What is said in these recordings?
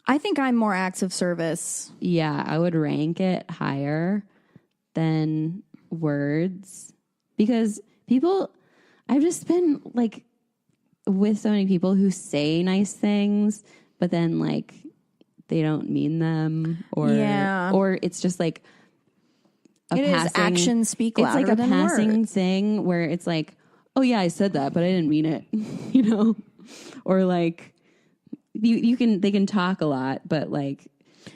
I think I'm more acts of service. Yeah, I would rank it higher than words because I've just been like with so many people who say nice things, but then like they don't mean them or it's just like actions speak louder it's like a than passing words. thing where it's like, oh yeah, I said that, but I didn't mean it, you know? Or like they can talk a lot, but like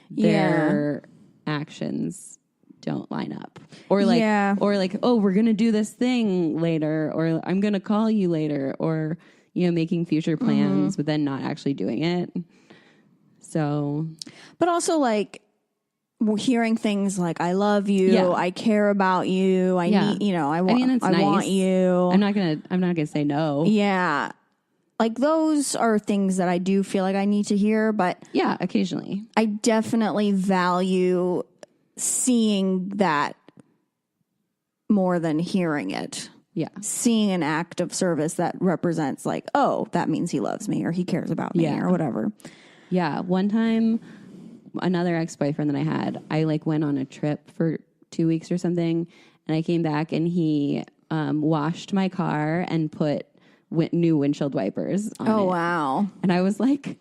their actions don't line up. Or like, oh, we're going to do this thing later, or I'm going to call you later, or, you know, making future plans, but then not actually doing it. So, but also like hearing things like, I love you, I care about you, I need, you know, I nice. Want you. I'm not going to say no. Yeah. Like those are things that I do feel like I need to hear, but yeah, occasionally. I definitely value seeing that more than hearing it. Yeah. Seeing an act of service that represents like, oh, that means he loves me or he cares about me or whatever. Yeah. One time, another ex-boyfriend that I had, I like went on a trip for 2 weeks or something, and I came back and he washed my car and put new windshield wipers on it. Wow. And I was like,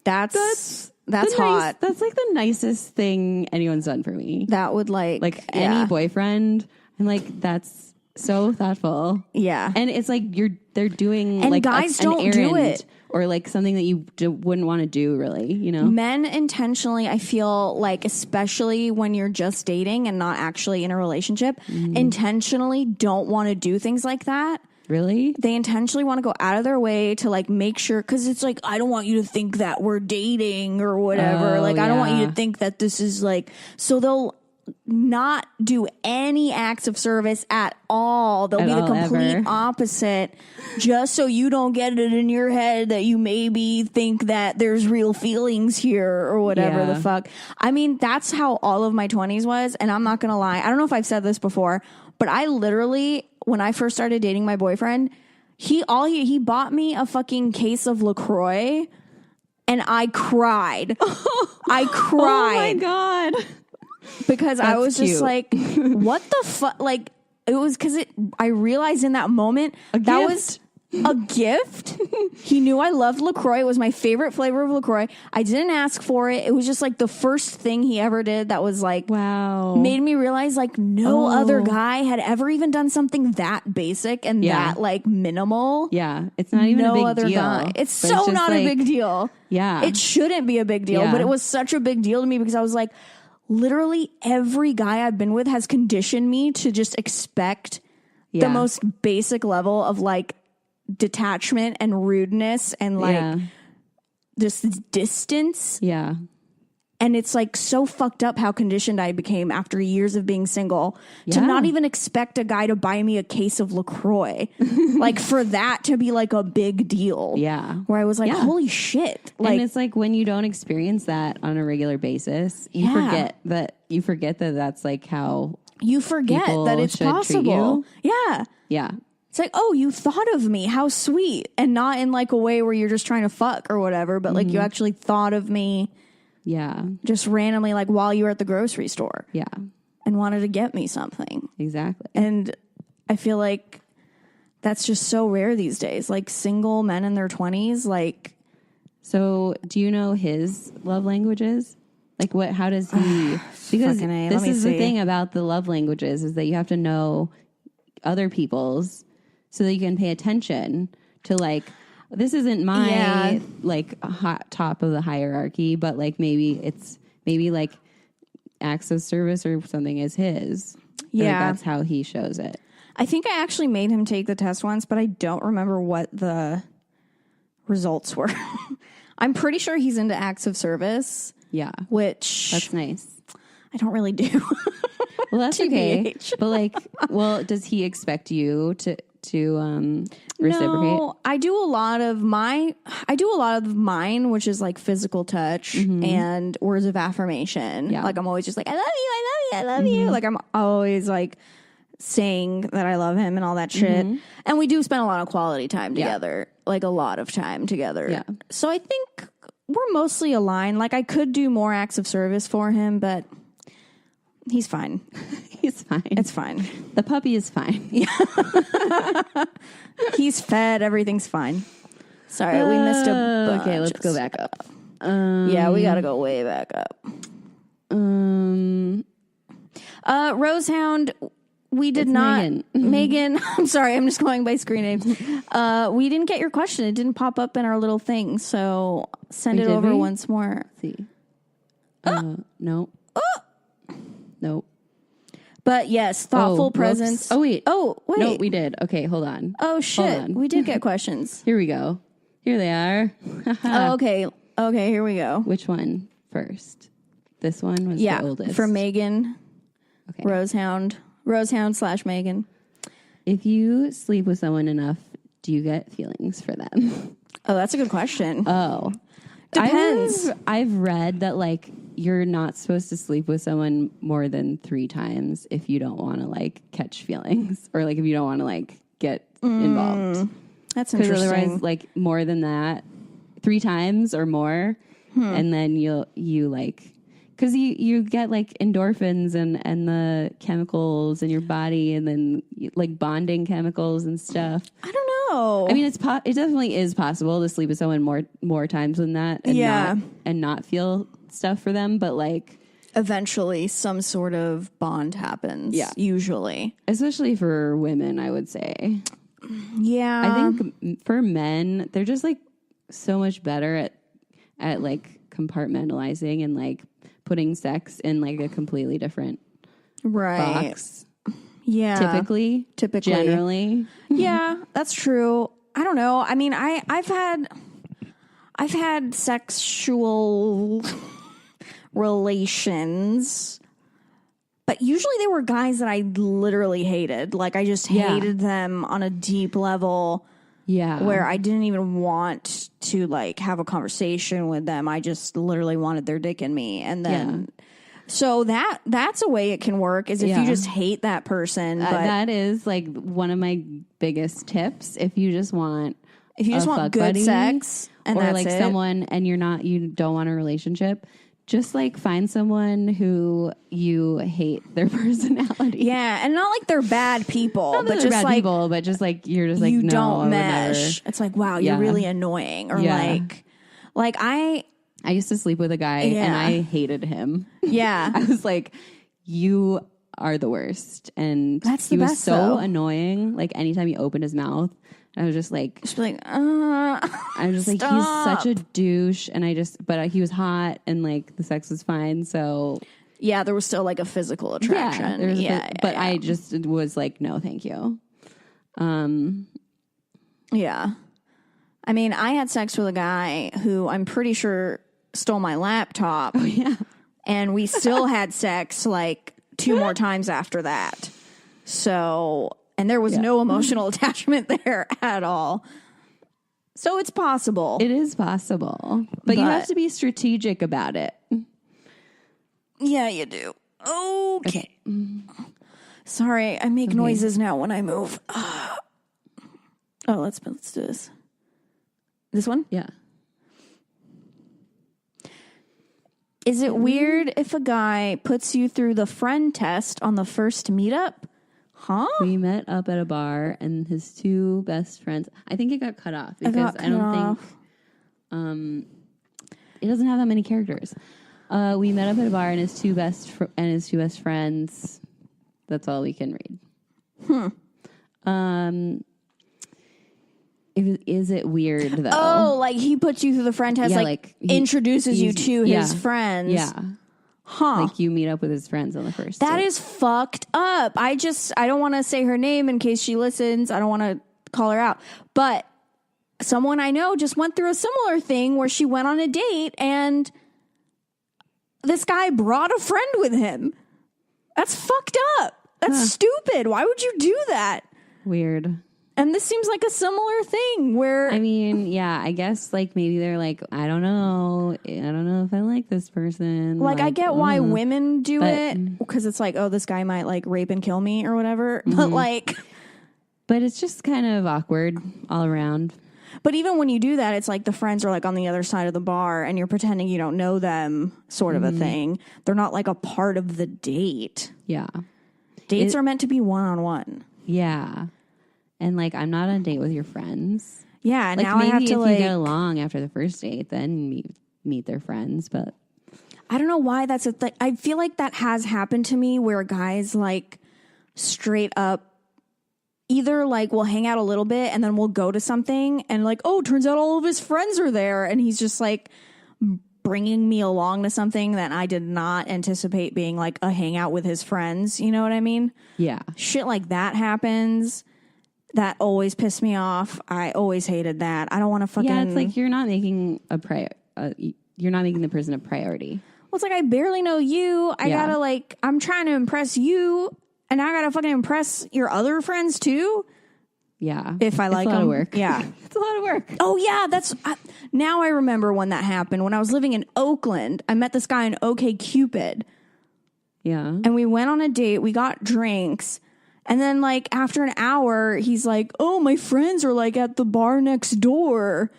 that's hot. That's like the nicest thing anyone's done for me. That would like any boyfriend. I'm like, that's so thoughtful. Yeah. And it's like they're doing and like guys an don't errand do it. Or like something that you wouldn't want to do really, you know? Men intentionally, I feel like, especially when you're just dating and not actually in a relationship, intentionally don't want to do things like that. Really? They intentionally want to go out of their way to like make sure, because it's like, I don't want you to think that we're dating or whatever. I don't want you to think that this is like, so they'll not do any acts of service at all. They'll be the complete opposite, just so you don't get it in your head that you maybe think that there's real feelings here or whatever the fuck. I mean, that's how all of my 20s was. And I'm not going to lie. I don't know if I've said this before, but I literally, when I first started dating my boyfriend, he bought me a fucking case of LaCroix and I cried. I cried. Oh my God. Because I was cute. Just like, what the fuck? Like, it was because I realized in that moment that was a gift. He knew I loved LaCroix. It was my favorite flavor of LaCroix. I didn't ask for it. It was just like the first thing he ever did that was like, wow, made me realize like no other guy had ever even done something that basic and that like minimal. Yeah. It's not even a big deal. Guy. It's so not like, a big deal. Yeah. It shouldn't be a big deal, but it was such a big deal to me because I was like, literally every guy I've been with has conditioned me to just expect the most basic level of like detachment and rudeness and like just distance. Yeah. And it's like so fucked up how conditioned I became after years of being single to not even expect a guy to buy me a case of LaCroix. Like for that to be like a big deal. Yeah. Where I was like, holy shit. Like, and it's like when you don't experience that on a regular basis, you forget that that's like how you forget that it's possible. Yeah. Yeah. It's like, oh, you thought of me. How sweet. And not in like a way where you're just trying to fuck or whatever, but like you actually thought of me. Yeah. Just randomly, like while you were at the grocery store. Yeah. And wanted to get me something. Exactly. And I feel like that's just so rare these days. Like single men in their 20s, like. So do you know his love languages? Like how does he, because this is the thing about the love languages is that you have to know other people's so that you can pay attention to like, this isn't my like hot top of the hierarchy, but like maybe like acts of service or something is his. Yeah. Like that's how he shows it. I think I actually made him take the test once, but I don't remember what the results were. I'm pretty sure he's into acts of service. Yeah. Which that's nice. I don't really do. Well, that's okay. But like, well, does he expect you to reciprocate? No, I do a lot of mine, which is like physical touch and words of affirmation. Yeah. Like I'm always just like, I love you, I love you, I love you. Like I'm always like saying that I love him and all that shit. And we do spend a lot of quality time together, like a lot of time together. Yeah. So I think we're mostly aligned. Like, I could do more acts of service for him, but he's fine. He's fine. It's fine. The puppy is fine. Yeah. He's fed. Everything's fine. Sorry, we missed a bunch. Okay, let's go back up. Yeah, we got to go way back up. Rosehound, we did not. Megan, I'm sorry, I'm just going by screen names. We didn't get your question. It didn't pop up in our little thing, so send it over once more. Let's see. No. Nope. But yes, thoughtful presence. Oh, wait. Oh, wait. No, we did. Okay, hold on. Oh, shit. We did get questions. Here we go. Here they are. Oh, okay. Okay, here we go. Which one first? This one was the oldest. For Megan. Okay. Rosehound / Megan. If you sleep with someone enough, do you get feelings for them? Oh, that's a good question. Oh. Depends. I've read that, like, you're not supposed to sleep with someone more than 3 times if you don't want to, like, catch feelings or, like, if you don't want to, like, get involved. That's interesting. Because otherwise, like, more than that, 3 times or more, and then you like, because you get, like, endorphins and the chemicals in your body, and then, like, bonding chemicals and stuff. I don't know. I mean, it definitely is possible to sleep with someone more times than that, and not feel stuff for them, but, like, eventually some sort of bond happens. Yeah, usually, especially for women, I would say. Yeah, I think for men, they're just, like, so much better at like compartmentalizing and, like, putting sex in, like, a completely different box. Yeah. Typically. Generally. Yeah, that's true. I don't know. I mean, I've had sexual relations, but usually they were guys that I literally hated. Like, I just hated them on a deep level. Yeah. Where I didn't even want to, like, have a conversation with them. I just literally wanted their dick in me. And then so that's a way it can work, is if you just hate that person. But that is, like, one of my biggest tips. If you just want good buddy, sex, and or, that's like, it. someone, and you don't want a relationship, just, like, find someone who you hate their personality. Yeah, and not like they're bad people, not that but they're just bad like people, but just, like, you're just like, you no, don't mesh. It's like, wow, you're really annoying, or like I used to sleep with a guy and I hated him. Yeah, I was like, you are the worst, and he was so annoying. Like, anytime he opened his mouth, I was just like, I was just like, he's such a douche. And but he was hot, and, like, the sex was fine. So yeah, there was still, like, a physical attraction. But I just was like, no, thank you. Yeah. I mean, I had sex with a guy who I'm pretty sure stole my laptop. Oh, yeah. And we still had sex, like, 2 more times after that. So, and there was no emotional attachment there at all. So it's possible. It is possible. But you have to be strategic about it. Yeah, you do. Okay. Sorry, I make noises now when I move. Oh, let's do this. This one? Yeah. Is it weird if a guy puts you through the friend test on the first meetup? Huh? We met up at a bar, and his 2 best friends. I think it got cut off because I don't think it doesn't have that many characters. We met up at a bar, and his two best friends. That's all we can read. Is it weird though? Oh, like he puts you through the friend test, like introduces you to his friends. Yeah. Huh. Like, you meet up with his friends on the first That date. is fucked up. I don't want to say her name in case she listens. I don't want to call her out. But someone I know just went through a similar thing where she went on a date and this guy brought a friend with him. That's fucked up. That's stupid. Why would you do that? Weird. And this seems like a similar thing where... I mean, yeah, I guess, like, maybe they're like, I don't know if I like this person. Like I get why women do it, because it's like, oh, this guy might, like, rape and kill me or whatever. But, like... But it's just kind of awkward all around. But even when you do that, it's like the friends are like on the other side of the bar and you're pretending you don't know them, sort of a thing. They're not like a part of the date. Yeah. Dates are meant to be one-on-one. Yeah. And like, I'm not on a date with your friends. Yeah. Like, now I have to if you get along after the first date, then meet their friends. But I don't know why that's a thing. I feel like that has happened to me where guys like straight up either like we'll hang out a little bit and then we'll go to something and like, oh, turns out all of his friends are there. And he's just like bringing me along to something that I did not anticipate being like a hangout with his friends. You know what I mean? Yeah. Shit like that happens. That always pissed me off. I always hated that. I don't want to fucking... Yeah, it's like you're not making you're not making the person a priority. Well, it's like I barely know you. I gotta like... I'm trying to impress you. And I gotta fucking impress your other friends too? Yeah. If I like them. It's a lot of work. Yeah. It's a lot of work. Oh, yeah. Now I remember when that happened. When I was living in Oakland, I met this guy in OkCupid. Yeah. And we went on a date. We got drinks. And then, like, after an hour, he's like, oh, my friends are, like, at the bar next door.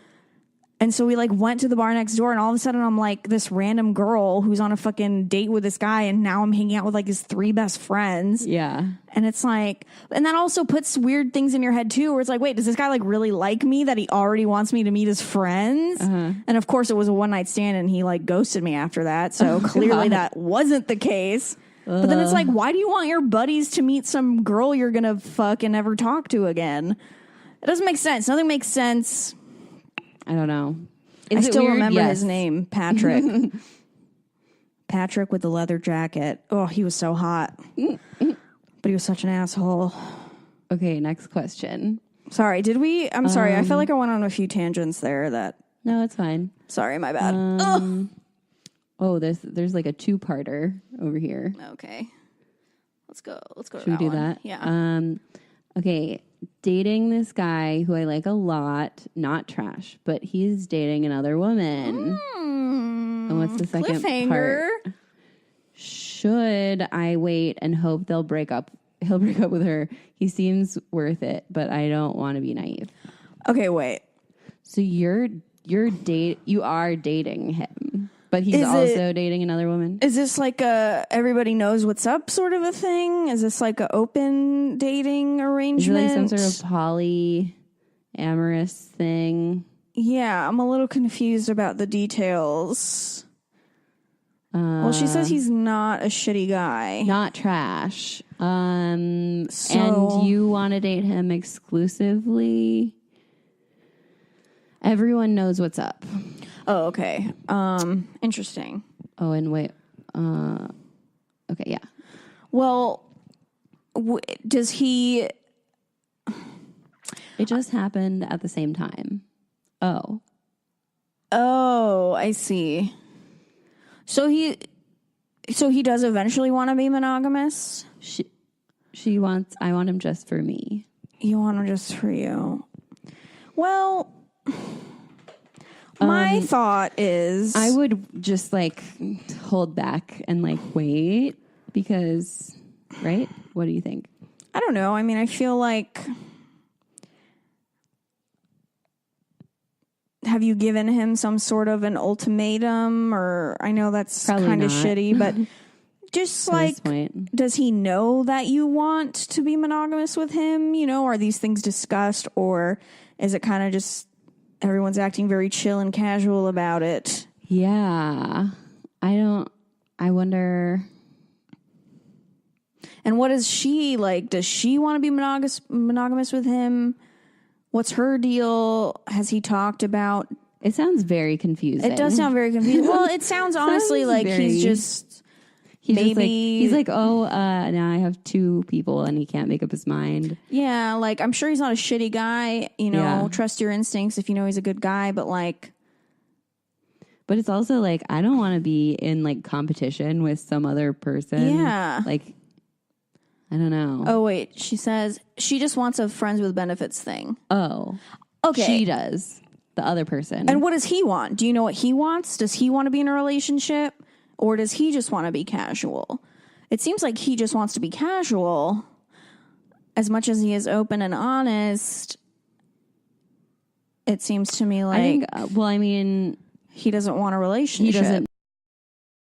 And so we, like, went to the bar next door. And all of a sudden, I'm, like, this random girl who's on a fucking date with this guy. And now I'm hanging out with, like, his 3 best friends. Yeah. And it's like... And that also puts weird things in your head, too, where it's like, wait, does this guy, like, really like me that he already wants me to meet his friends? Uh-huh. And, of course, it was a one-night stand, and he, like, ghosted me after that. So clearly that wasn't the case. But then it's like, why do you want your buddies to meet some girl you're going to fuck and never talk to again? It doesn't make sense. Nothing makes sense. I don't know. I still remember his name, Patrick. Patrick with the leather jacket. Oh, he was so hot. But he was such an asshole. Okay, next question. Sorry, did we? I'm sorry. I feel like I went on a few tangents there that... No, it's fine. Sorry, my bad. Oh, there's like a 2-parter over here. Okay. Let's go. Should we do that? Yeah. Okay. Dating this guy who I like a lot, not trash, but he's dating another woman. And what's the second part? Should I wait and hope they'll break up? He'll break up with her. He seems worth it, but I don't want to be naive. Okay, wait. So you are dating him. But he's also dating another woman? Is this like a everybody knows what's up sort of a thing? Is this like an open dating arrangement? Is it like some sort of polyamorous thing? Yeah, I'm a little confused about the details. Well, she says he's not a shitty guy. Not trash. And you want to date him exclusively? Everyone knows what's up. Oh, okay. Interesting. Oh, and wait. Okay, yeah. Well, does he... It just happened at the same time. Oh, I see. So he does eventually want to be monogamous? I want him just for me. You want him just for you. Well... My thought is... I would just, like, hold back and, like, wait because, right? What do you think? I don't know. I mean, I feel like... Have you given him some sort of an ultimatum? Or I know that's kind of shitty, but just, like, does he know that you want to be monogamous with him? You know, are these things discussed? Or is it kind of just... Everyone's acting very chill and casual about it. Yeah. I wonder. And what is she like? Does she want to be monogamous with him? What's her deal? Has he talked about? It sounds very confusing. It does sound very confusing. Well, it sounds honestly like he's just... He's like, oh, now I have 2 people and he can't make up his mind. Yeah, like, I'm sure he's not a shitty guy. You know, trust your instincts if you know he's a good guy, but like... But it's also like, I don't want to be in like competition with some other person. Yeah. Like, I don't know. Oh, wait. She says she just wants a friends with benefits thing. Oh. Okay. She does. The other person. And what does he want? Do you know what he wants? Does he want to be in a relationship? Or does he just want to be casual? It seems like he just wants to be casual. As much as he is open and honest, It seems to me like I think, well, I mean, he doesn't want a relationship. He doesn't